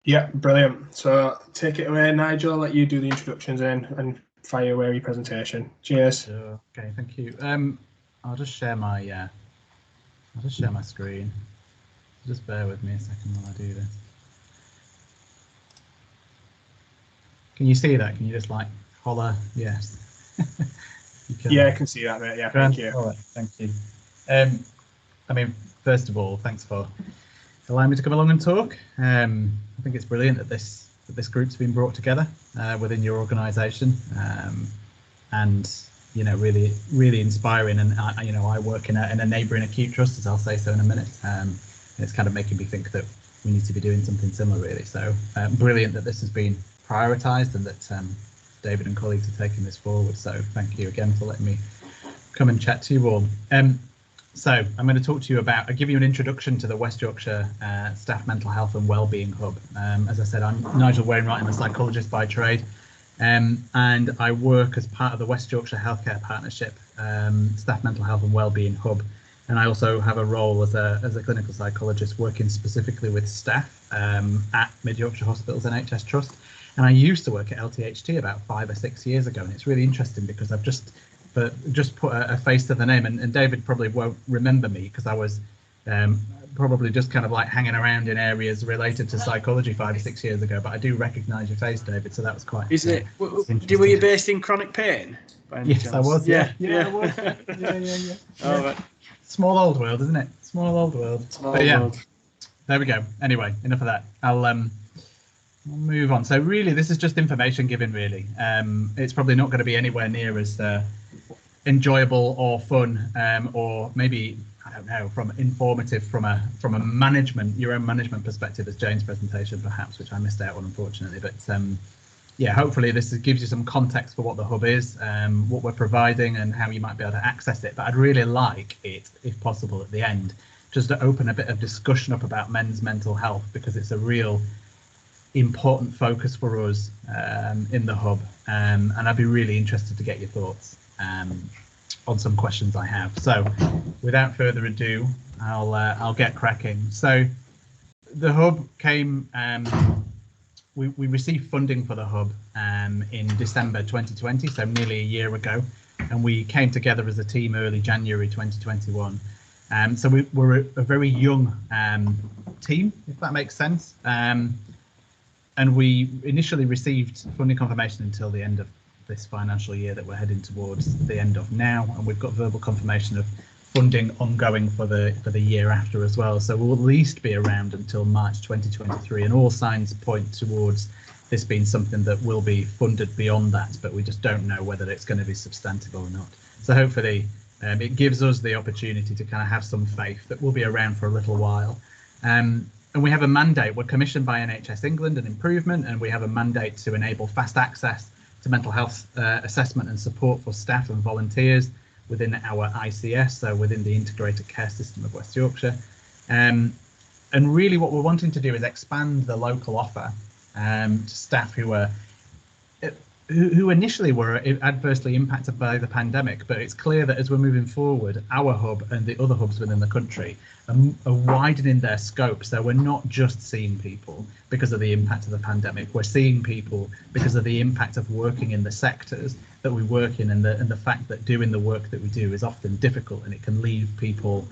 Yeah, brilliant. So take it away, Nigel. I'll let you do the introductions and fire away your presentation. Cheers. Sure. Okay, thank you. I'll just share my screen. Just bear with me a second while I do this. Can you see that? Can you just like holler yes? Yeah, I can see that, mate. Yeah, thank you. All right, thank you. I mean, first of all, thanks for allowing me to come along and talk. I think it's brilliant that this group's been brought together within your organisation, and you know, really inspiring. And you know, I work in a neighbouring acute trust, as I'll say so in a minute. It's kind of making me think that we need to be doing something similar, really. So brilliant that this has been prioritised and that David and colleagues are taking this forward. So thank you again for letting me come and chat to you all. So I'm going to talk to you about, I'll give you an introduction to the West Yorkshire Staff Mental Health and Wellbeing Hub. As I said, I'm Nigel Wainwright, I'm a psychologist by trade, and I work as part of the West Yorkshire Healthcare Partnership Staff Mental Health and Wellbeing Hub. And I also have a role as a clinical psychologist working specifically with staff at Mid Yorkshire Hospitals NHS Trust. And I used to work at LTHT about 5 or 6 years ago, and it's really interesting because I've just put a face to the name, and David probably won't remember me because I was probably just kind of like hanging around in areas related to psychology 5 or 6 years ago, but I do recognise your face, David, so that was quite were you based in chronic pain? Yes, chance? I was. Yeah, I was. Yeah. Oh, right. Small old world, isn't it? Small old world. World. There we go. Anyway, enough of that. I'll move on. So really, this is just information given. Really, it's probably not going to be anywhere near as enjoyable or fun, or maybe, I don't know, from informative from a your own management perspective as Jane's presentation perhaps, which I missed out on unfortunately. But yeah, hopefully this gives you some context for what the hub is, what we're providing and how you might be able to access it. But I'd really like it, if possible, at the end, just to open a bit of discussion up about men's mental health, because it's a real important focus for us in the hub, and I'd be really interested to get your thoughts on some questions I have. So without further ado, I'll get cracking. So the hub came, we received funding for the hub in December 2020, so nearly a year ago, and we came together as a team early January 2021. So we're a very young team, if that makes sense. And we initially received funding confirmation until the end of this financial year that we're heading towards the end of now, and we've got verbal confirmation of funding ongoing for the year after as well. So we'll at least be around until March 2023, and all signs point towards this being something that will be funded beyond that, but we just don't know whether it's going to be substantive or not. So hopefully it gives us the opportunity to kind of have some faith that we'll be around for a little while. And we have a mandate. We're commissioned by NHS England and Improvement, and we have a mandate to enable fast access to mental health assessment and support for staff and volunteers within our ICS, so within the Integrated Care System of West Yorkshire. And really what we're wanting to do is expand the local offer to staff who initially were adversely impacted by the pandemic, but it's clear that as we're moving forward, our hub and the other hubs within the country are widening their scope. So we're not just seeing people because of the impact of the pandemic, we're seeing people because of the impact of working in the sectors that we work in, and the fact that doing the work that we do is often difficult, and it can leave people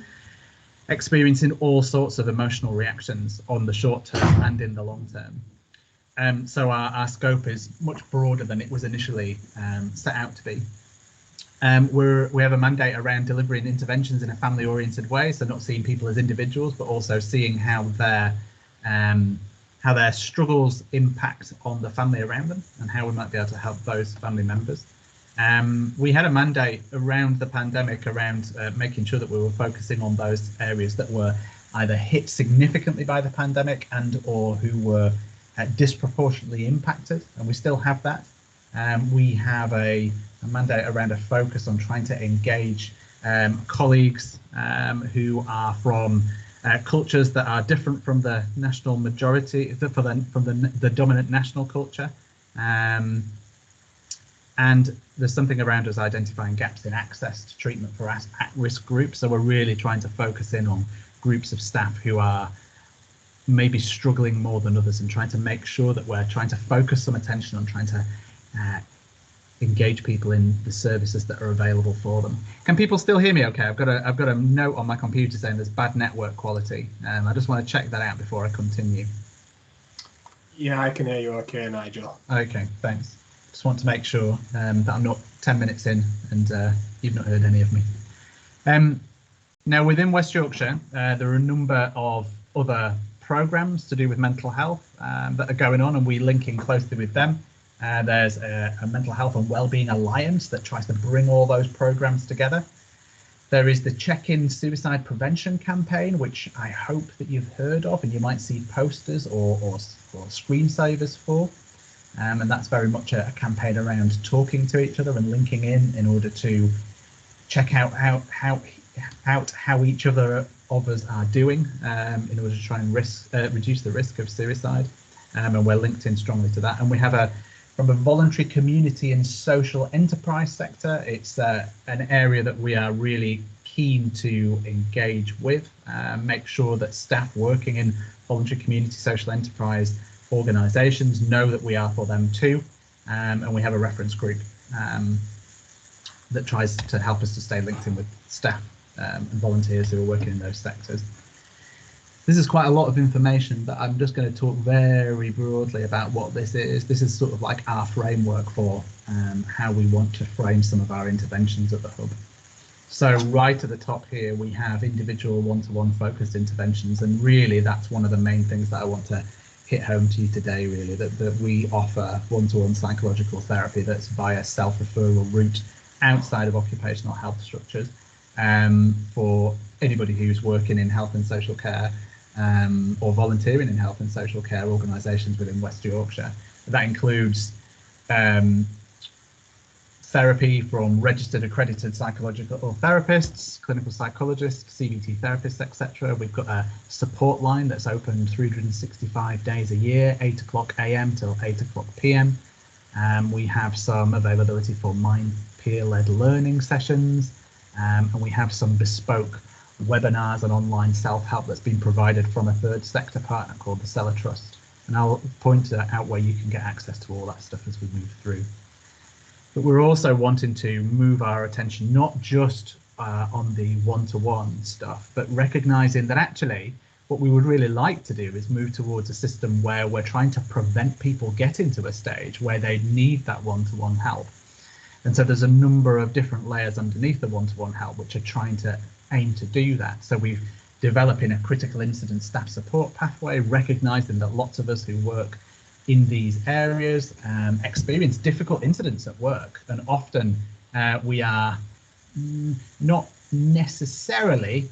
experiencing all sorts of emotional reactions on the short term and in the long term. So our scope is much broader than it was initially set out to be. We have a mandate around delivering interventions in a family-oriented way, so not seeing people as individuals, but also seeing how their struggles impact on the family around them and how we might be able to help those family members. We had a mandate around the pandemic around making sure that we were focusing on those areas that were either hit significantly by the pandemic and or who were disproportionately impacted, and we still have that. We have a mandate around a focus on trying to engage colleagues who are from cultures that are different from the national majority, from the dominant national culture. And there's something around us identifying gaps in access to treatment for at-risk groups. So we're really trying to focus in on groups of staff who are maybe struggling more than others, and trying to make sure that we're trying to focus some attention on trying to engage people in the services that are available for them. Can people still hear me okay? I've got a note on my computer saying there's bad network quality. I just want to check that out before I continue. Yeah, I can hear you okay, Nigel. Okay, thanks. Just want to make sure that I'm not 10 minutes in and you've not heard any of me. Now, within West Yorkshire, there are a number of other programmes to do with mental health that are going on, and we link in closely with them. There's a Mental Health and Wellbeing Alliance that tries to bring all those programmes together. There is the Check-in Suicide Prevention campaign, which I hope that you've heard of, and you might see posters or screensavers for. And that's very much a campaign around talking to each other and linking in order to check out how each other of us are doing in order to try and reduce the risk of suicide. And we're linked in strongly to that. And we have from a voluntary community and social enterprise sector, it's an area that we are really keen to engage with, make sure that staff working in voluntary community social enterprise organisations know that we are for them too, and we have a reference group that tries to help us to stay linked in with staff and volunteers who are working in those sectors. This is quite a lot of information, but I'm just going to talk very broadly about what this is. This is sort of like our framework for how we want to frame some of our interventions at the Hub. So right at the top here, we have individual one-to-one focused interventions, and really that's one of the main things that I want to hit home to you today, really, that we offer one-to-one psychological therapy that's via self-referral route outside of occupational health structures for anybody who's working in health and social care or volunteering in health and social care organisations within West Yorkshire. That includes therapy from registered accredited psychological therapists, clinical psychologists, CBT therapists, etc. We've got a support line that's open 365 days a year, 8 o'clock AM till 8 o'clock PM. We have some availability for mind peer-led learning sessions, and we have some bespoke webinars and online self-help that's been provided from a third sector partner called the Seller Trust. And I'll point out where you can get access to all that stuff as we move through. But we're also wanting to move our attention not just on the one-to-one stuff, but recognizing that actually what we would really like to do is move towards a system where we're trying to prevent people getting to a stage where they need that one-to-one help. And so there's a number of different layers underneath the one-to-one help which are trying to aim to do that. So we've developing a critical incident staff support pathway, recognizing that lots of us who work in these areas experience difficult incidents at work, and often we are not necessarily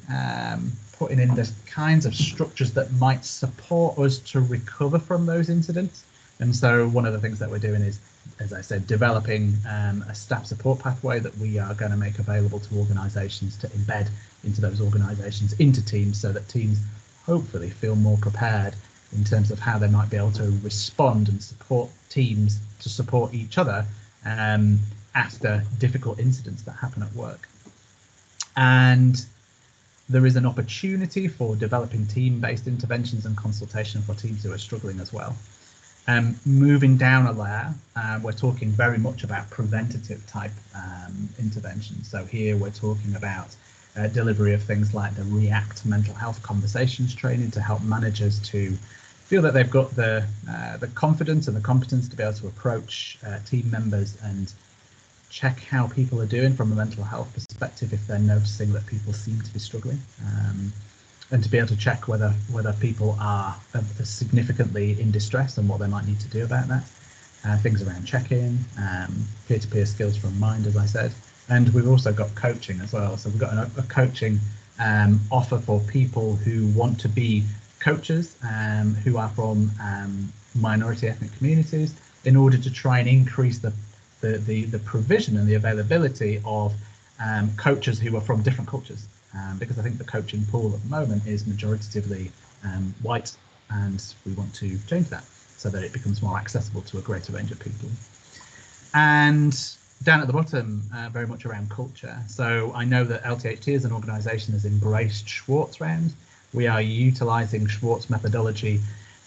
putting in the kinds of structures that might support us to recover from those incidents. And so one of the things that we're doing is, as I said, developing a staff support pathway that we are going to make available to organisations to embed into those organisations, into teams, so that teams hopefully feel more prepared in terms of how they might be able to respond and support teams to support each other after difficult incidents that happen at work. And there is an opportunity for developing team-based interventions and consultation for teams who are struggling as well. Moving down a layer, we're talking very much about preventative type interventions. So here we're talking about delivery of things like the REACT mental health conversations training to help managers to feel that they've got the confidence and the competence to be able to approach team members and check how people are doing from a mental health perspective if they're noticing that people seem to be struggling, and to be able to check whether people are significantly in distress and what they might need to do about that. Things around check-in, peer-to-peer skills from Mind, as I said. And we've also got coaching as well. So we've got a coaching offer for people who want to be coaches, who are from minority ethnic communities, in order to try and increase the provision and the availability of coaches who are from different cultures. Because I think the coaching pool at the moment is majoritatively white, and we want to change that so that it becomes more accessible to a greater range of people. And down at the bottom, very much around culture. So I know that LTHT as an organisation has embraced Schwartz Round. We are utilising Schwartz methodology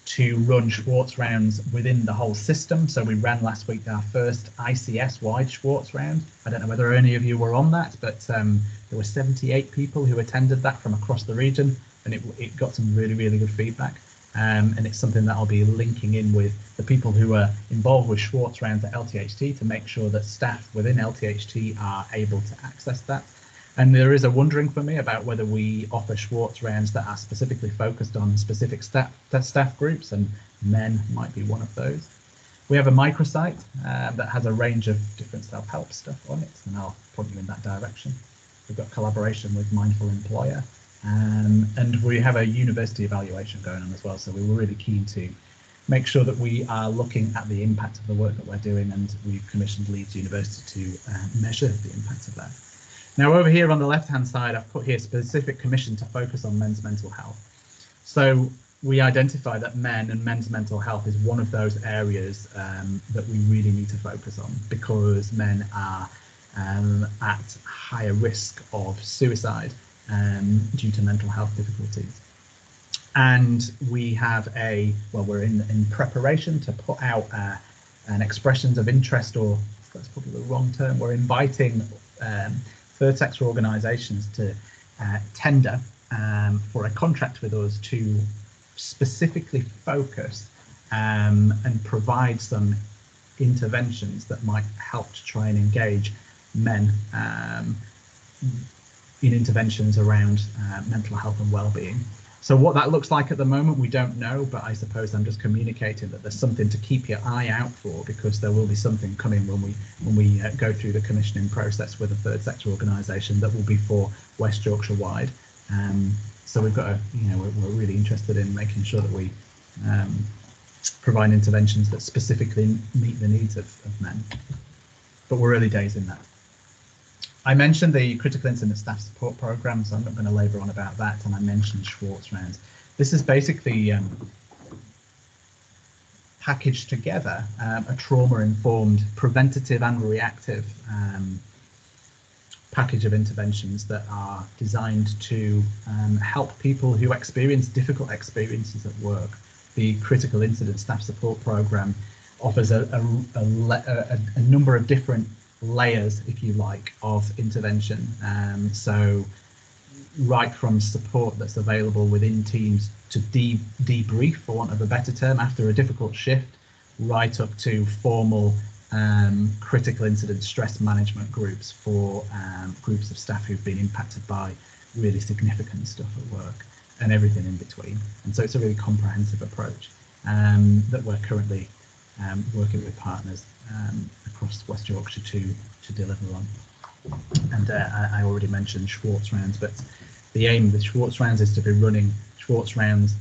to run Schwartz rounds within the whole system. So we ran last week our first ICS-wide Schwartz round. I don't know whether any of you were on that, but there were 78 people who attended that from across the region, and it got some really, really good feedback. And it's something that I'll be linking in with the people who are involved with Schwartz rounds at LTHT to make sure that staff within LTHT are able to access that. And there is a wondering for me about whether we offer Schwartz rounds that are specifically focused on specific staff groups, and men might be one of those. We have a microsite that has a range of different self-help stuff on it, and I'll point you in that direction. We've got collaboration with Mindful Employer, and we have a university evaluation going on as well. So we were really keen to make sure that we are looking at the impact of the work that we're doing, and we've commissioned Leeds University to measure the impact of that. Now over here on the left-hand side, I've put here specific commission to focus on men's mental health. So we identify that men and men's mental health is one of those areas that we really need to focus on, because men are at higher risk of suicide due to mental health difficulties. And we have we're in preparation to put out an expressions of interest, or that's probably the wrong term. We're inviting third sector organisations to tender for a contract with us to specifically focus and provide some interventions that might help to try and engage men in interventions around mental health and well-being. So what that looks like at the moment, we don't know, but I suppose I'm just communicating that there's something to keep your eye out for, because there will be something coming when we go through the commissioning process with a third sector organisation that will be for West Yorkshire wide. So we've got we're really interested in making sure that we provide interventions that specifically meet the needs of men. But we're early days in that. I mentioned the critical incident staff support program, so I'm not going to labour on about that, and I mentioned Schwartz rounds. This is basically packaged together a trauma-informed, preventative and reactive package of interventions that are designed to help people who experience difficult experiences at work. The critical incident staff support program offers a number of different layers, if you like, of intervention. So right from support that's available within teams to debrief, for want of a better term, after a difficult shift, right up to formal critical incident stress management groups for groups of staff who've been impacted by really significant stuff at work, and everything in between. And so it's a really comprehensive approach that we're currently working with partners across West Yorkshire to deliver on. And I already mentioned Schwartz rounds, but the aim of the Schwartz rounds is to be running Schwartz rounds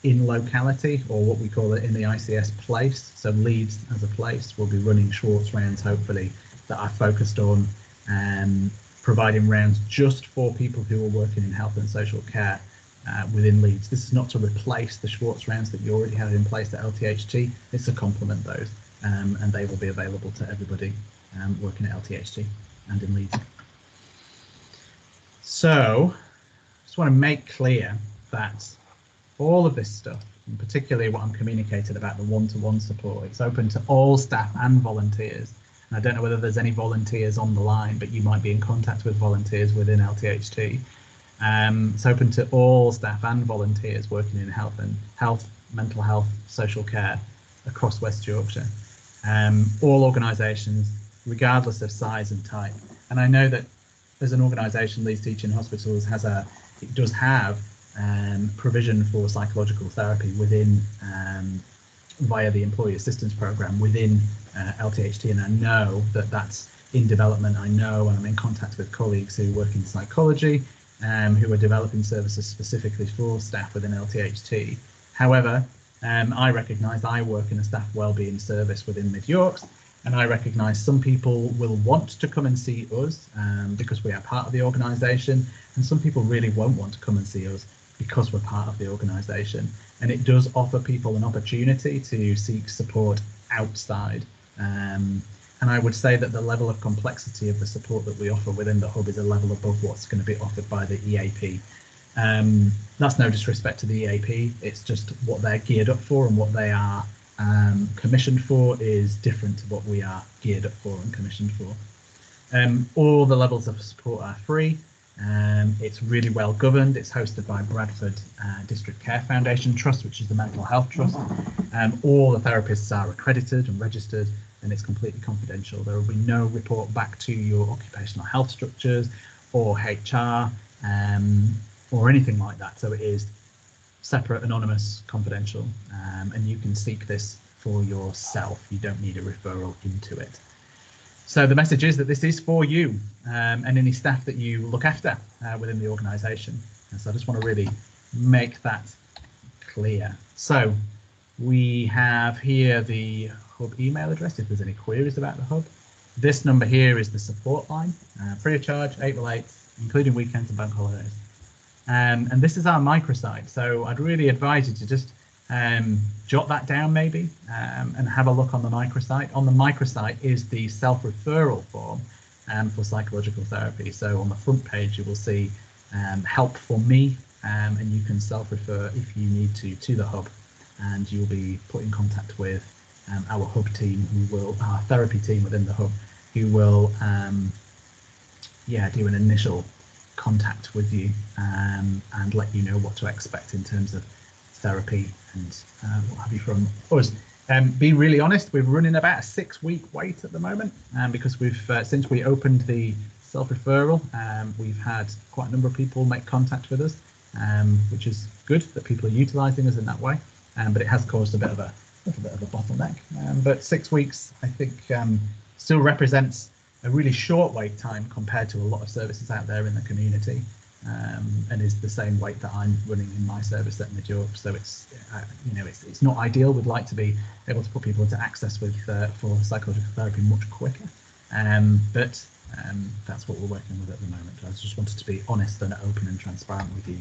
in locality, or what we call it in the ICS place. So Leeds as a place will be running Schwartz rounds, hopefully, that are focused on providing rounds just for people who are working in health and social care within Leeds. This is not to replace the Schwartz rounds that you already have in place at LTHT. It's to complement those, and they will be available to everybody working at LTHT and in Leeds. So just want to make clear that all of this stuff, and particularly what I'm communicating about the one-to-one support, it's open to all staff and volunteers. And I don't know whether there's any volunteers on the line, but you might be in contact with volunteers within LTHT. It's open to all staff and volunteers working in health, mental health, social care across West Yorkshire. All organisations, regardless of size and type. And I know that as an organisation, Leeds Teaching Hospitals does have provision for psychological therapy within via the Employee Assistance Programme within LTHT, and I know that that's in development. I know, and I'm in contact with colleagues who work in psychology, who are developing services specifically for staff within LTHT. However, I recognise I work in a staff wellbeing service within Mid Yorks, and I recognise some people will want to come and see us because we are part of the organisation, and some people really won't want to come and see us because we're part of the organisation. And it does offer people an opportunity to seek support outside. And I would say that the level of complexity of the support that we offer within the hub is a level above what's going to be offered by the EAP. That's no disrespect to the EAP. It's just what they're geared up for, and what they are commissioned for is different to what we are geared up for and commissioned for. All the levels of support are free. It's really well governed. It's hosted by Bradford District Care Foundation Trust, which is the mental health trust. All the therapists are accredited and registered, and it's completely confidential. There will be no report back to your occupational health structures or HR or anything like that. So it is separate, anonymous, confidential, and you can seek this for yourself. You don't need a referral into it. So the message is that this is for you and any staff that you look after within the organisation. And so I just want to really make that clear. So we have here the hub email address if there's any queries about the hub. This number here is the support line, free of charge, 8 till 8, including weekends and bank holidays. And this is our microsite. So I'd really advise you to just jot that down maybe and have a look on the microsite. On the microsite is the self-referral form for psychological therapy. So on the front page you will see help for me, and you can self-refer if you need to the hub, and you'll be put in contact with our hub team, our therapy team within the hub, who will do an initial contact with you and let you know what to expect in terms of therapy and what have you from us. Be really honest, we're running about a 6-week wait at the moment, because we've since we opened the self-referral, we've had quite a number of people make contact with us, which is good that people are utilising us in that way, but it has caused a little bit of a bottleneck. But 6 weeks, I think, still represents a really short wait time compared to a lot of services out there in the community. And is the same weight that I'm running in my service at Nigel. So it's it's not ideal. We'd like to be able to put people into access with for psychological therapy much quicker, but that's what we're working with at the moment. I just wanted to be honest and open and transparent with you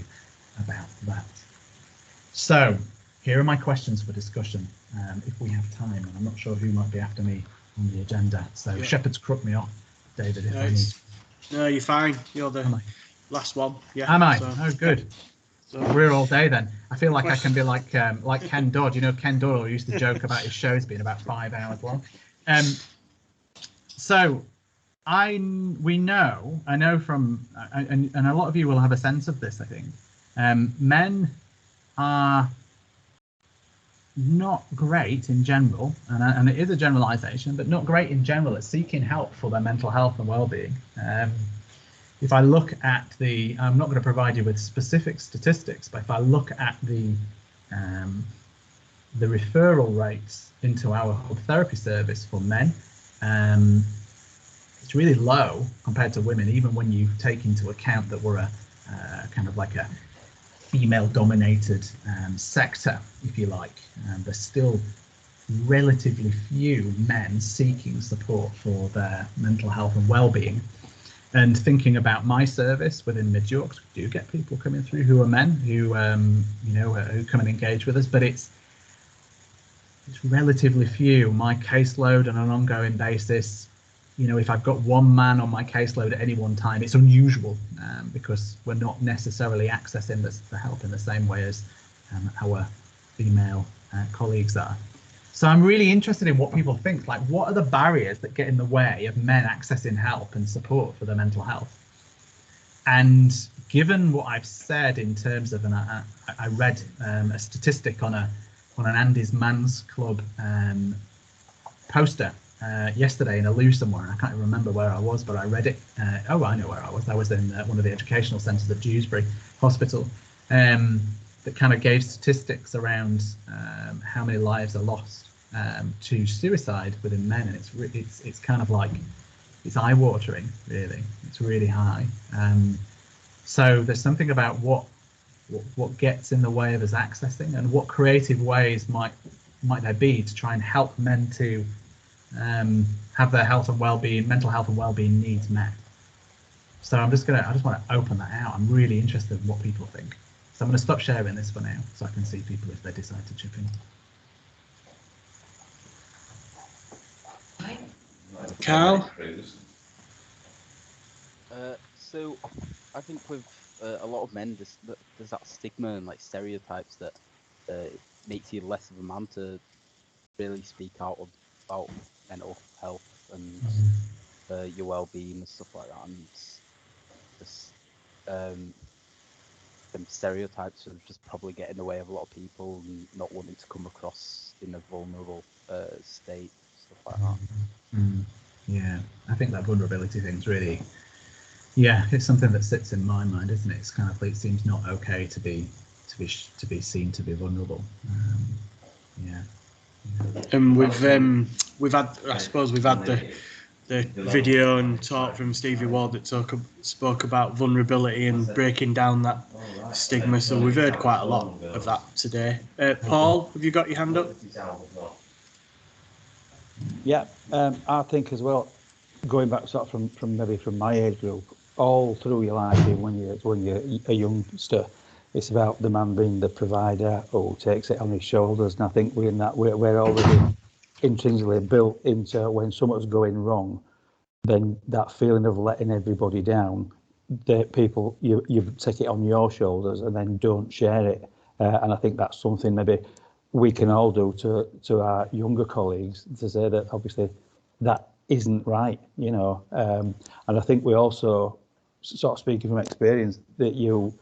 about that. So here are my questions for discussion, if we have time, and I'm not sure who might be after me on the agenda. So yeah. Shepherd's crook me off, David, if I need. No, you're fine. You're the last one. Yeah. Am I? So, oh, good. So, we're all day then. I feel like I can be like Ken Dodd. You know, Ken Dodd used to joke about his shows being about 5 hours long. So I know from, and a lot of you will have a sense of this, I think. Men are not great in general, and it is a generalization, but not great in general at seeking help for their mental health and well-being. If I look at I'm not going to provide you with specific statistics, but if I look at the referral rates into our hub therapy service for men, it's really low compared to women, even when you take into account that we're a kind of like a female-dominated sector, if you like. There's still relatively few men seeking support for their mental health and well-being. And thinking about my service within Mid Yorks, we do get people coming through who are men who who come and engage with us, but it's relatively few. My caseload on an ongoing basis, if I've got one man on my caseload at any one time, it's unusual, because we're not necessarily accessing the help in the same way as our female colleagues are. So I'm really interested in what people think. Like, what are the barriers that get in the way of men accessing help and support for their mental health? And given what I've said in terms of, and I read a statistic on an Andy's Man's Club poster yesterday in a loo somewhere, and I can't even remember where I was, but I read it. I know where I was. I was in one of the educational centres of Dewsbury Hospital, that kind of gave statistics around how many lives are lost to suicide within men, and it's kind of like, it's eye-watering, really. It's really high. So there's something about what gets in the way of us accessing, and what creative ways might there be to try and help men to have their health and well-being, mental health and well-being needs met. So I just want to open that out. I'm really interested in what people think. So I'm going to stop sharing this for now, so I can see people if they decide to chip in. Carl? So I think with a lot of men, there's that stigma and like stereotypes that makes you less of a man to really speak out about mental health and your well-being and stuff like that. And just them stereotypes are just probably get in the way of a lot of people and not wanting to come across in a vulnerable state, stuff like that. Yeah, I think that vulnerability thing's really, it's something that sits in my mind, isn't it? It's kind of, it seems not okay to be seen to be vulnerable. And we've had, I suppose we've had the video and talk from Stevie Ward that spoke about vulnerability and breaking down that stigma. So we've heard quite a lot of that today. Paul, have you got your hand up? Yeah, I think as well, going back sort of from my age group, all through your life, when you're a youngster, it's about the man being the provider who takes it on his shoulders. And I think we're already intrinsically built into, when something's going wrong, then that feeling of letting everybody down, that people, you take it on your shoulders and then don't share it. And I think that's something maybe we can all do to our younger colleagues, to say that obviously that isn't right, and I think we also, sort of speaking from experience, that you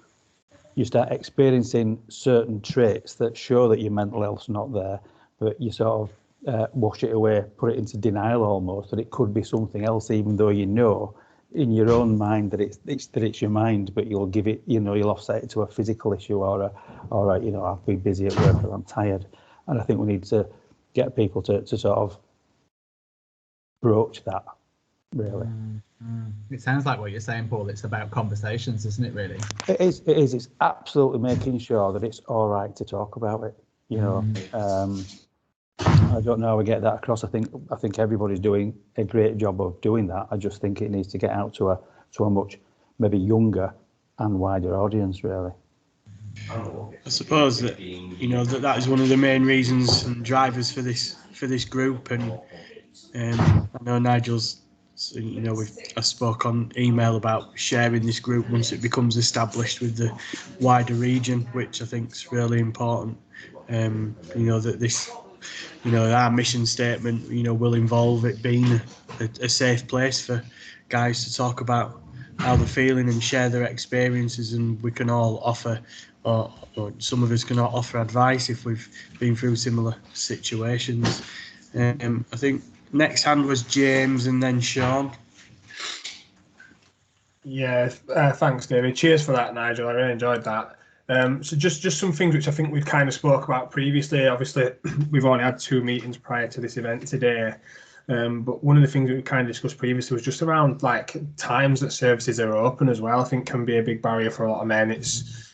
start experiencing certain traits that show that your mental health's not there, but you sort of wash it away, put it into denial almost, that it could be something else, even though you know in your own mind that it's your mind, but you'll give it, you'll offset it to a physical issue or I've been busy at work or I'm tired. And I think we need to get people to sort of broach that, really. It sounds like what you're saying, Paul. It's about conversations, isn't it, really? It is. It's absolutely making sure that it's all right to talk about it, I don't know how we get that across. I think everybody's doing a great job of doing that. I just think it needs to get out to a much maybe younger and wider audience, really. I suppose that that is one of the main reasons and drivers for this group. And I know Nigel's, I spoke on email about sharing this group once it becomes established with the wider region, which I think is really important. That this, our mission statement, will involve it being a safe place for guys to talk about how they're feeling and share their experiences, and we can all offer, or some of us can offer advice if we've been through similar situations. I think next hand was James and then Sean. Yeah, thanks, David. Cheers for that, Nigel. I really enjoyed that. So just some things which I think we've kind of spoke about previously. Obviously, we've only had 2 meetings prior to this event today. But one of the things that we kind of discussed previously was just around like times that services are open as well. I think can be a big barrier for a lot of men. It's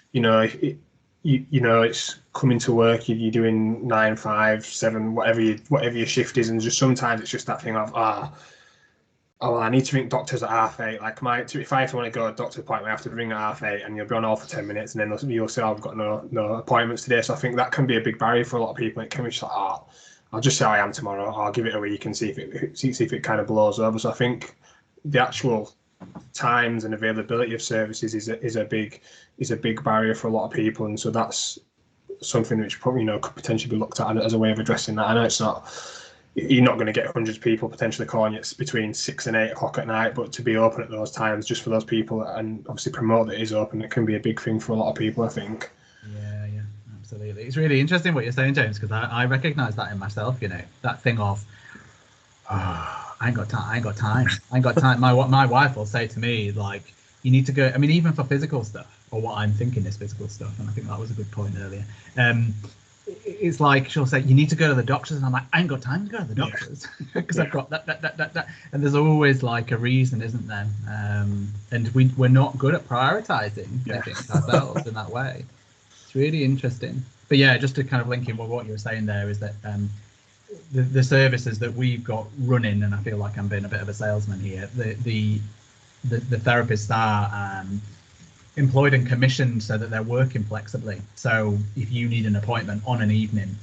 it's coming to work, you're doing 9, 5, 7, whatever your shift is, and just sometimes it's just that thing of I need to ring doctors at 8:30. Like if I have to want to go to a doctor's appointment, I have to ring at 8:30, and you'll be on hold for 10 minutes, and then you'll say, I've got no appointments today. So I think that can be a big barrier for a lot of people. It can be just like, I'll just say I am tomorrow. I'll give it a week and see if it kind of blows over. So I think the actual times and availability of services is a big barrier for a lot of people, and so that's something which probably could potentially be looked at as a way of addressing that. I know it's not. You're not going to get hundreds of people potentially calling you between 6 and 8 o'clock at night, but to be open at those times just for those people and obviously promote that it is open, it can be a big thing for a lot of people, I think. Yeah, absolutely. It's really interesting what you're saying, James, because I recognise that in myself, that thing of, I ain't got time. My wife will say to me, like, you need to go, I mean, even for physical stuff, or what I'm thinking is physical stuff, and I think that was a good point earlier. It's like she'll say, you need to go to the doctors, and I'm like, I ain't got time to go to the doctors because I've got that, and there's always like a reason, isn't there? And we're not good at prioritizing I think ourselves in that way. It's really interesting. But yeah, just to kind of link in with what you were saying there is that the services that we've got running, and I feel like I'm being a bit of a salesman here, the therapists are employed and commissioned so that they're working flexibly. So if you need an appointment on an evening,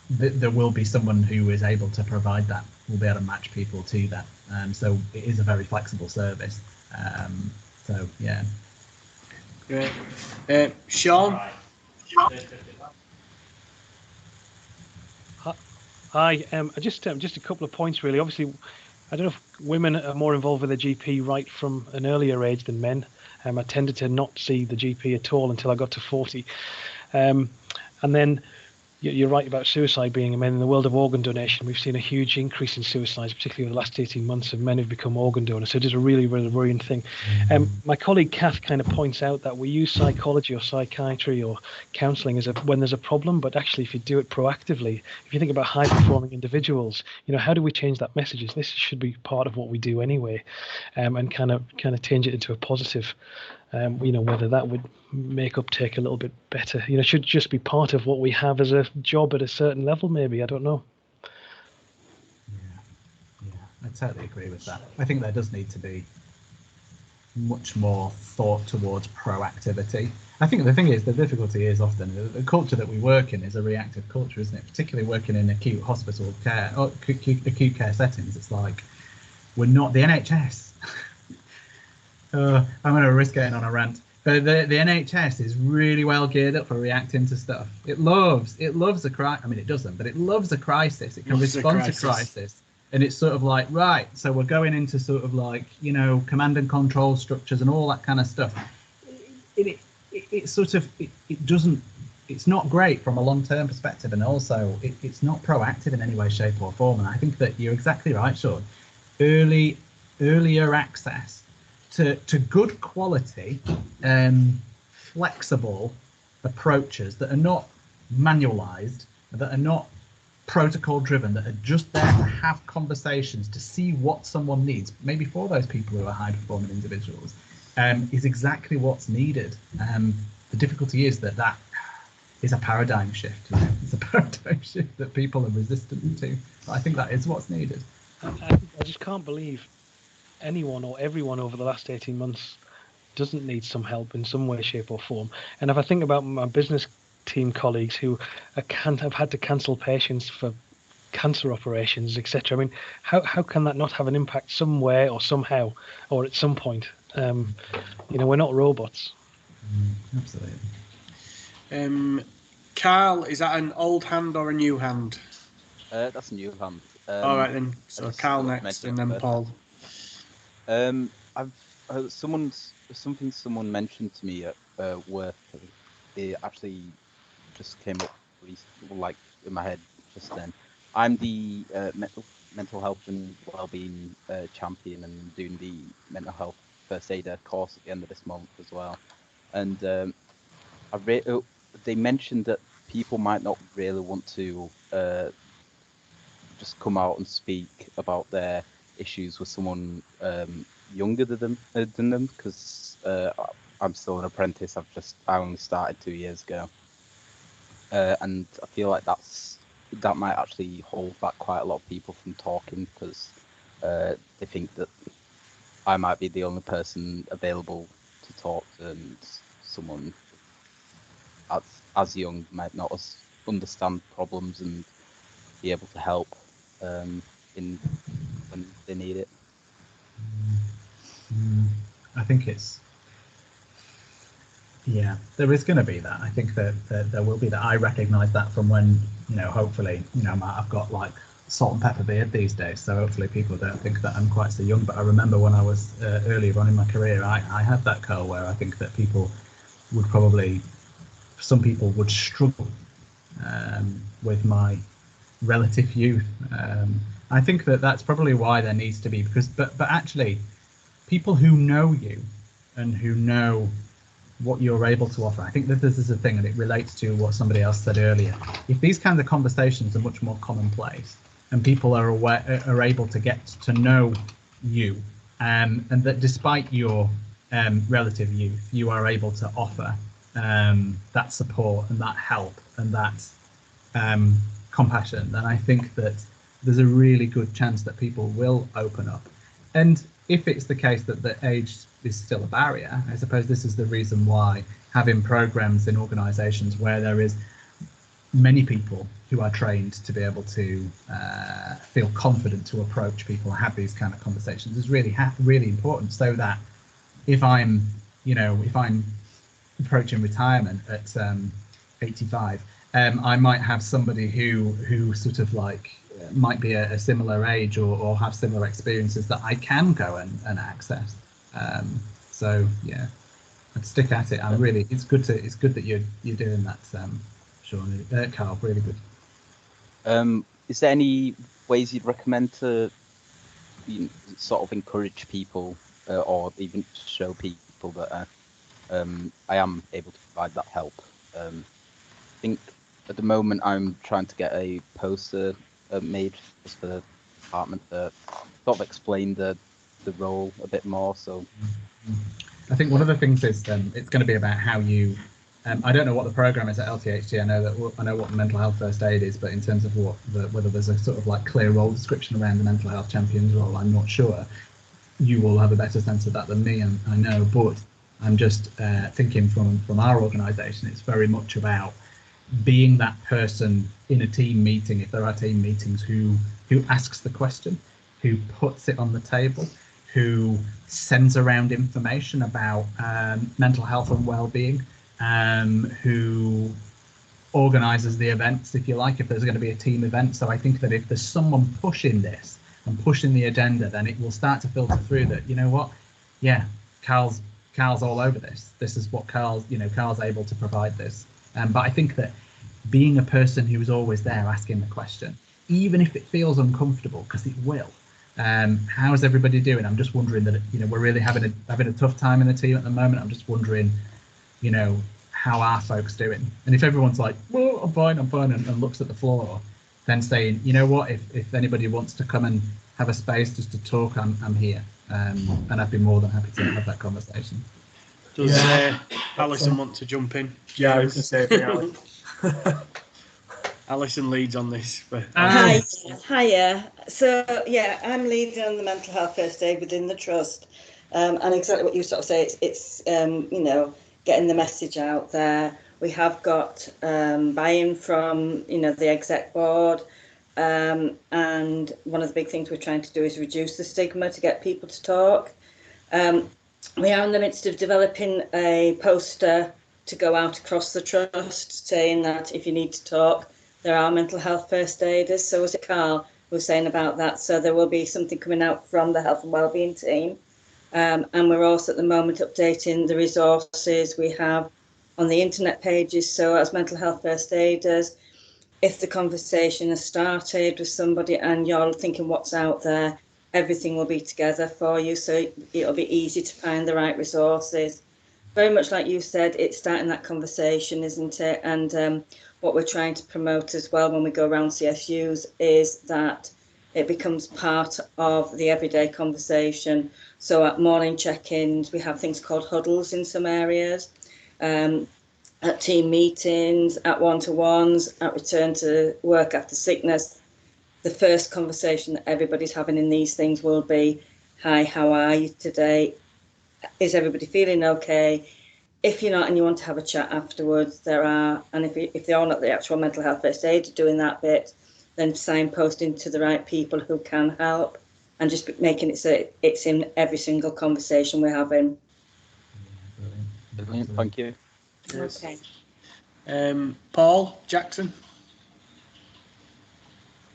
there will be someone who is able to provide that. We'll be able to match people to that. So it is a very flexible service. So yeah. Great. Sean? Hi, just a couple of points really. Obviously, I don't know if women are more involved with their GP right from an earlier age than men. I tended to not see the GP at all until I got to 40. And then you're right about suicide being, I mean, in the world of organ donation, we've seen a huge increase in suicides, particularly over the last 18 months of men who've become organ donors. So it is a really, really worrying thing. My colleague Kath kind of points out that we use psychology or psychiatry or counselling when there's a problem, but actually if you do it proactively, if you think about high-performing individuals, how do we change that message? This should be part of what we do anyway, and kind of change it into a positive. Whether that would make uptake a little bit better, should just be part of what we have as a job at a certain level, maybe. I don't know. Yeah, I totally agree with that. I think there does need to be much more thought towards proactivity. I think the thing is, the difficulty is often the culture that we work in is a reactive culture, isn't it? Particularly working in acute hospital care or acute care settings. It's like we're not the NHS. I'm going to risk getting on a rant, but the NHS is really well geared up for reacting to stuff. It loves a crisis. I mean, it doesn't, but it loves a crisis. It can respond to crisis, and it's sort of like, right, so we're going into sort of like, command and control structures and all that kind of stuff. It doesn't. It's not great from a long-term perspective, and also it's not proactive in any way, shape, or form. And I think that you're exactly right, Sean. Earlier access to good quality, flexible approaches that are not manualized, that are not protocol driven, that are just there to have conversations, to see what someone needs, maybe for those people who are high performing individuals, is exactly what's needed. The difficulty is that is a paradigm shift. It's a paradigm shift that people are resistant to. But I think that is what's needed. I just can't believe anyone or everyone over the last 18 months doesn't need some help in some way, shape or form. And if I think about my business team colleagues who have had to cancel patients for cancer operations, etc. I mean, how can that not have an impact somewhere or somehow or at some point? We're not robots. Absolutely. Carl, is that an old hand or a new hand? That's a new hand. All right then. So Carl next, and then Paul. I've heard something someone mentioned to me at work. It actually just came up like in my head just then. I'm the mental health and wellbeing champion, and doing the mental health first aider course at the end of this month as well. And they mentioned that people might not really want to just come out and speak about their issues with someone younger than them, because I'm still an apprentice. I only started 2 years ago, and I feel like that might actually hold back quite a lot of people from talking, because they think that I might be the only person available to talk to, and someone as young might not understand problems and be able to help when they need it. I think there is going to be that. I think that there will be that. I recognise that from when, hopefully, I've got like salt and pepper beard these days, so hopefully people don't think that I'm quite so young. But I remember when I was earlier on in my career, I had that curl where I think that some people would struggle with my relative youth. I think that that's probably why there needs to be, but actually people who know you and who know what you're able to offer. I think that this is a thing, and it relates to what somebody else said earlier. If these kinds of conversations are much more commonplace, and people are able to get to know you, and that despite your relative youth, you are able to offer that support and that help and that compassion, then I think that there's a really good chance that people will open up. And if it's the case that the age is still a barrier, I suppose this is the reason why having programs in organizations where there is many people who are trained to be able to feel confident to approach people and have these kind of conversations is really important, so that if I'm approaching retirement at 85, I might have somebody who sort of like might be a similar age or have similar experiences that I can go and access. So yeah, I'd stick at it. It's good that you're doing that, Sean, Carl. Really good. Is there any ways you'd recommend to sort of encourage people or even show people that I am able to provide that help? I think at the moment I'm trying to get a poster made just for the department that sort of explain the role a bit more. So I think one of the things is it's going to be about how you. I don't know what the program is at LTHT. I know what mental health first aid is, but in terms of whether there's a sort of like clear role description around the mental health champions role, I'm not sure. You will have a better sense of that than me, and I know. But I'm just thinking from our organisation, it's very much about being that person in a team meeting, if there are team meetings, who asks the question, who puts it on the table, who sends around information about mental health and well-being, who organises the events, if you like, if there's going to be a team event. So I think that if there's someone pushing this and pushing the agenda, then it will start to filter through that, you know what, yeah, Carl's all over this. This is what Carl's able to provide this. But I think that being a person who is always there asking the question, even if it feels uncomfortable, because it will. How's everybody doing? I'm just wondering that we're really having a tough time in the team at the moment. I'm just wondering, how are folks doing? And if everyone's like, well, I'm fine, and looks at the floor, then saying, you know what, if anybody wants to come and have a space just to talk, I'm here, and I'd be more than happy to have that conversation. Does Alison want to jump in? Yeah, I was going to say, Alison. Alison leads on this. But, Hiya. So yeah, I'm leading on the mental health first aid within the trust, and exactly what you sort of say. It's getting the message out there. We have got buy-in from the exec board, and one of the big things we're trying to do is reduce the stigma to get people to talk. We are in the midst of developing a poster to go out across the trust saying that if you need to talk, there are mental health first aiders. So was it Carl who was saying about that? So there will be something coming out from the health and wellbeing team. And we're also at the moment updating the resources we have on the internet pages. So as mental health first aiders, if the conversation has started with somebody and you're thinking what's out there, everything will be together for you. So it'll be easy to find the right resources. Very much like you said, it's starting that conversation, isn't it? And what we're trying to promote as well when we go around CSUs is that it becomes part of the everyday conversation. So at morning check-ins, we have things called huddles in some areas, at team meetings, at one-to-ones, at return to work after sickness. The first conversation that everybody's having in these things will be, hi, how are you today? Is everybody feeling okay? If you're not and you want to have a chat afterwards, there are, and if they're not the actual mental health first aid doing that bit, then signposting to the right people who can help, and just making it so it's in every single conversation we're having. Brilliant, thank you. Yes. Okay. Paul Jackson.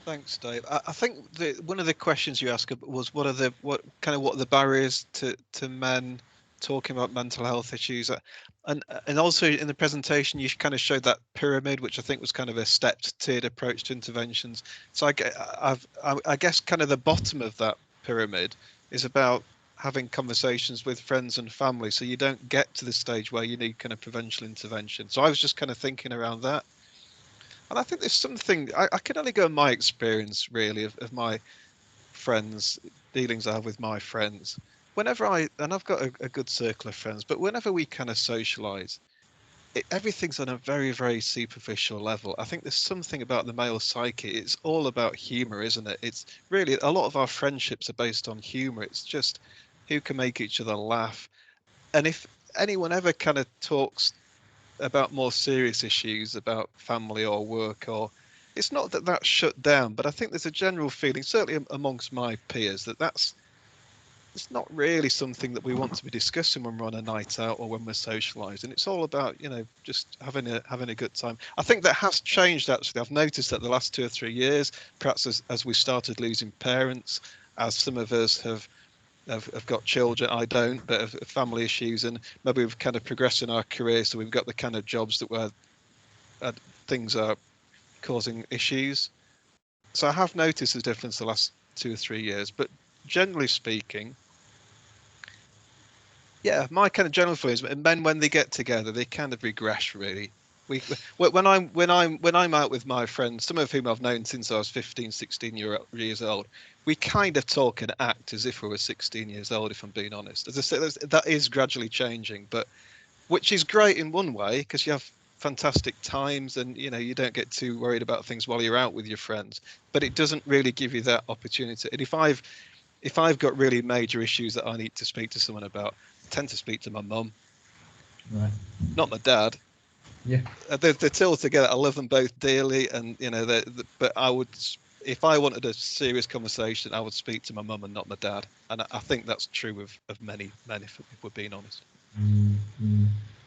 Thanks, Dave. I think one of the questions you asked was what are the barriers to men talking about mental health issues, and also in the presentation you kind of showed that pyramid, which I think was kind of a stepped tiered approach to interventions. So I guess kind of the bottom of that pyramid is about having conversations with friends and family, so you don't get to the stage where you need kind of prevention intervention. So I was just kind of thinking around that. And I think there's something, I can only go on my experience really of my friends, dealings I have with my friends. Whenever and I've got a good circle of friends, but whenever we kind of socialise, everything's on a very, very superficial level. I think there's something about the male psyche. It's all about humour, isn't it? It's really, a lot of our friendships are based on humour. It's just who can make each other laugh. And if anyone ever kind of talks about more serious issues about family or work, or it's not that that's shut down, but I think there's a general feeling, certainly amongst my peers, that's it's not really something that we want to be discussing when we're on a night out or when we're socialising. It's all about, you know, just having a good time. I think that has changed, actually. I've noticed that the last 2 or 3 years, perhaps as we started losing parents, as some of us have got children, I don't, but have family issues, and maybe we've kind of progressed in our career, so we've got the kind of jobs that where things are causing issues. So I have noticed a difference the last 2 or 3 years, but generally speaking, yeah, my kind of general feeling is men, when they get together, they kind of regress, really. When I'm out with my friends, some of whom I've known since I was 15, 16 years old, we kind of talk and act as if we were 16 years old, if I'm being honest. As I said, that is gradually changing, but which is great in one way, because you have fantastic times and, you know, you don't get too worried about things while you're out with your friends, but it doesn't really give you that opportunity. And if I've got really major issues that I need to speak to someone about, I tend to speak to my mum, Right. not my dad. Yeah. They're still together. I love them both dearly, and you know, but I would, if I wanted a serious conversation, I would speak to my mum and not my dad. And I think that's true of many men, if we're being honest.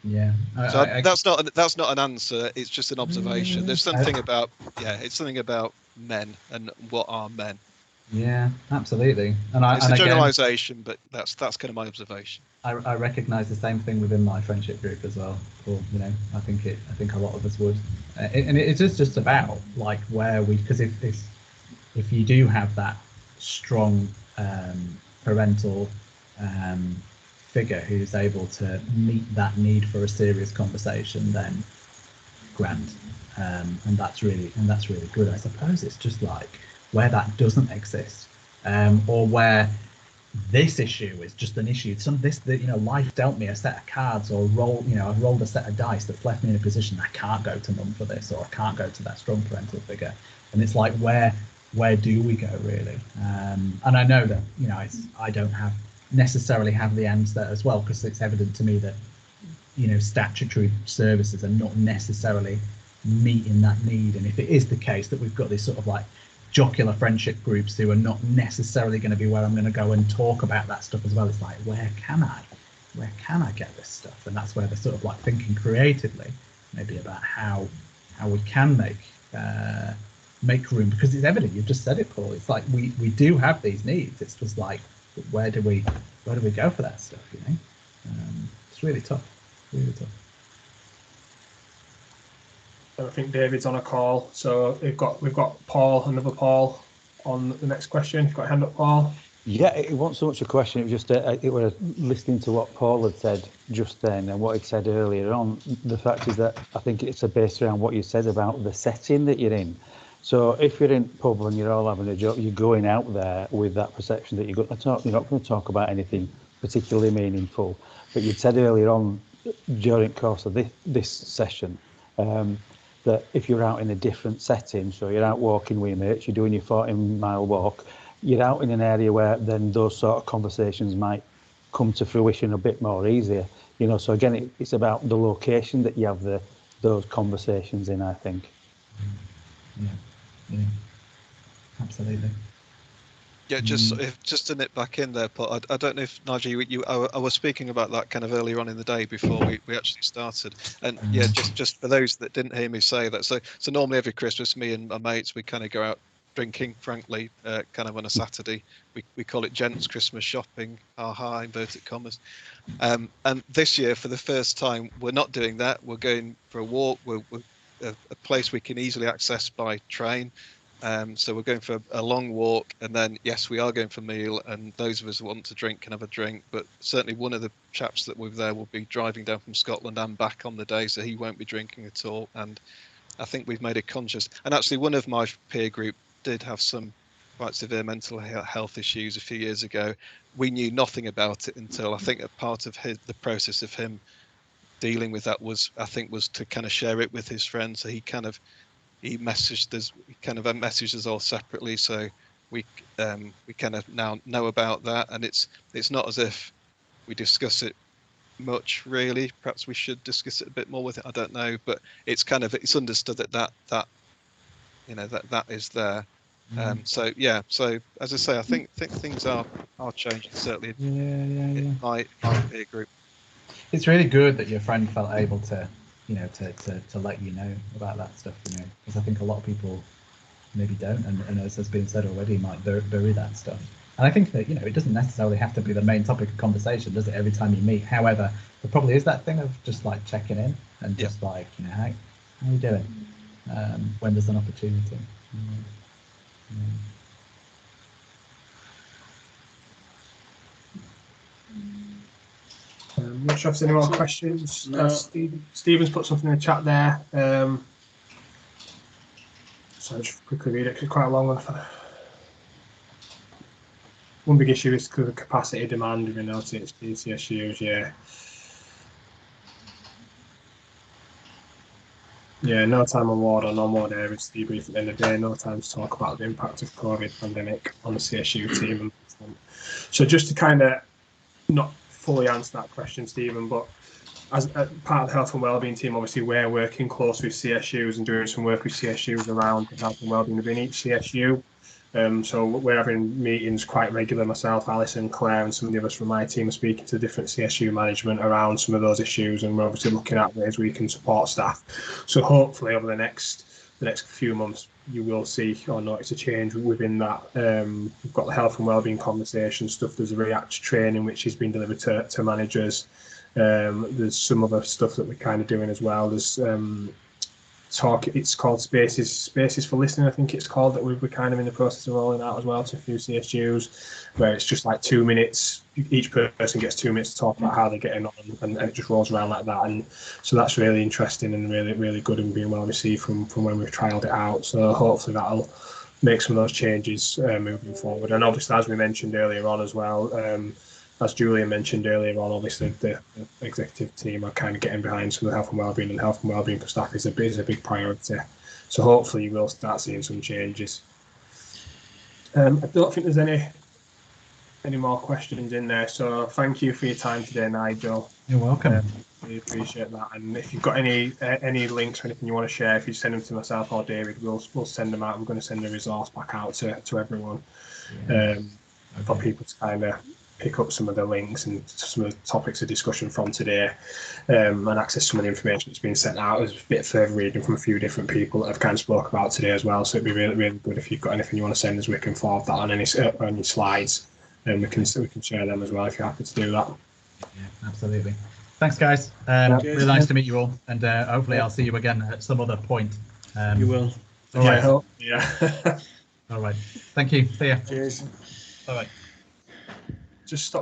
Yeah. So that's not an answer. It's just an observation. There's something about it's something about men and what are men. Yeah, absolutely. It's a generalisation, but that's kind of my observation. I recognise the same thing within my friendship group as well. Or, you know, I think a lot of us would, and it's just about like where we, because if you do have that strong parental figure who's able to meet that need for a serious conversation, then grand, and that's really good. I suppose it's just like where that doesn't exist, or where this issue is just an issue. Life dealt me a set of cards, or I've rolled a set of dice that's left me in a position I can't go to mum for this, or I can't go to that strong parental figure. And it's like, where do we go, really? And I know that, you know, I don't necessarily have the answer as well, because it's evident to me that, you know, statutory services are not necessarily meeting that need. And if it is the case that we've got this sort of like jocular friendship groups who are not necessarily going to be where I'm going to go and talk about that stuff as well, it's like, where can I get this stuff? And that's where they're sort of like thinking creatively, maybe about how we can make room, because it's evident, you've just said it, Paul, it's like we do have these needs. It's just like, where do we go for that stuff, you know? It's really tough. I think David's on a call, so we've got Paul, another Paul, on the next question. You've got a hand up, Paul. Yeah, it wasn't so much a question. It was just it was listening to what Paul had said just then and what he'd said earlier on. The fact is that I think it's based around what you said about the setting that you're in. So if you're in a pub and you're all having a joke, you're going out there with that perception that you're not going to talk about anything particularly meaningful. But you'd said earlier on during the course of this session, that if you're out in a different setting, so you're out walking with your mates, you're doing your 40-mile walk, you're out in an area where then those sort of conversations might come to fruition a bit more easier, you know. So again, it's about the location that you have those conversations in, I think. Yeah, absolutely. Yeah, just to nip back in there, Paul, I don't know if, Nigel, I was speaking about that kind of earlier on in the day before we actually started. And yeah, just for those that didn't hear me say that. So normally every Christmas, me and my mates, we kind of go out drinking, frankly, kind of on a Saturday. We call it gents Christmas shopping, inverted commas. And this year, for the first time, we're not doing that. We're going for a walk. We're a place we can easily access by train. So we're going for a long walk, and then yes, we are going for a meal, and those of us who want to drink can have a drink, but certainly one of the chaps that we're there will be driving down from Scotland and back on the day, so he won't be drinking at all. And I think we've made it conscious, and actually one of my peer group did have some quite severe mental health issues a few years ago. We knew nothing about it until I think a part of the process of him dealing with that was to kind of share it with his friends. So he messaged us all separately, so we kind of now know about that, and it's not as if we discuss it much, really. Perhaps we should discuss it a bit more with it, I don't know, but it's understood that you know that is there. So yeah, so as I say, I think things are changing, certainly in my peer group. It's really good that your friend felt able to, you know, to let you know about that stuff, you know, because I think a lot of people maybe don't, and as has been said already, might bury that stuff. And I think that, you know, it doesn't necessarily have to be the main topic of conversation, does it, every time you meet? However, there probably is that thing of just like checking in and just like, you know, how are you doing when there's an opportunity. I'm not sure if there's any more questions. No. Stephen's put something in the chat there. So I'll just quickly read it because it's quite a long one. One big issue is the capacity demand within LTHT CSUs, yeah. Yeah, no time on ward or no more areas to debrief at the end of the day, no time to talk about the impact of COVID pandemic on the CSU team. So just to kind of not fully answer that question, Stephen, but as part of the health and wellbeing team, obviously we're working close with CSUs and doing some work with CSUs around the health and wellbeing within each CSU. So we're having meetings quite regular. Myself, Alison, Claire, and some of the others from my team are speaking to different CSU management around some of those issues, and we're obviously looking at ways we can support staff. So hopefully over the next few months, you will see or notice a change within that. We've got the health and wellbeing conversation stuff. There's a React training which is being delivered to managers. There's some other stuff that we're kind of doing as well. There's talk. It's called Spaces for Listening, I think it's called, that we're kind of in the process of rolling out as well to a few CSUs, where it's just like 2 minutes. Each person gets 2 minutes to talk about how they're getting on, and it just rolls around like that. And so that's really interesting and really good and being well received from when we've trialed it out. So hopefully that'll make some of those changes moving forward. And obviously, as we mentioned earlier on as well, as Julian mentioned earlier on, obviously the executive team are kind of getting behind some of the health and wellbeing for staff is a big priority. So hopefully you will start seeing some changes. I don't think there's any more questions in there. So thank you for your time today, Nigel. You're welcome. We appreciate that. And if you've got any links or anything you want to share, if you send them to myself or David, we'll send them out. We're going to send the resource back out to everyone for people to kind of pick up some of the links and some of the topics of discussion from today, and access some of the information that's been sent out as a bit further reading from a few different people that have kind of spoke about today as well. So it'd be really good if you've got anything you want to send us. We can forward that on any slides, and we can share them as well if you're happy to do that. Yeah, absolutely. Thanks, guys. Really nice to meet you all, and hopefully I'll see you again at some other point. You will. All right. Yeah. All right. Thank you. See ya. Cheers. Bye bye. Just stop.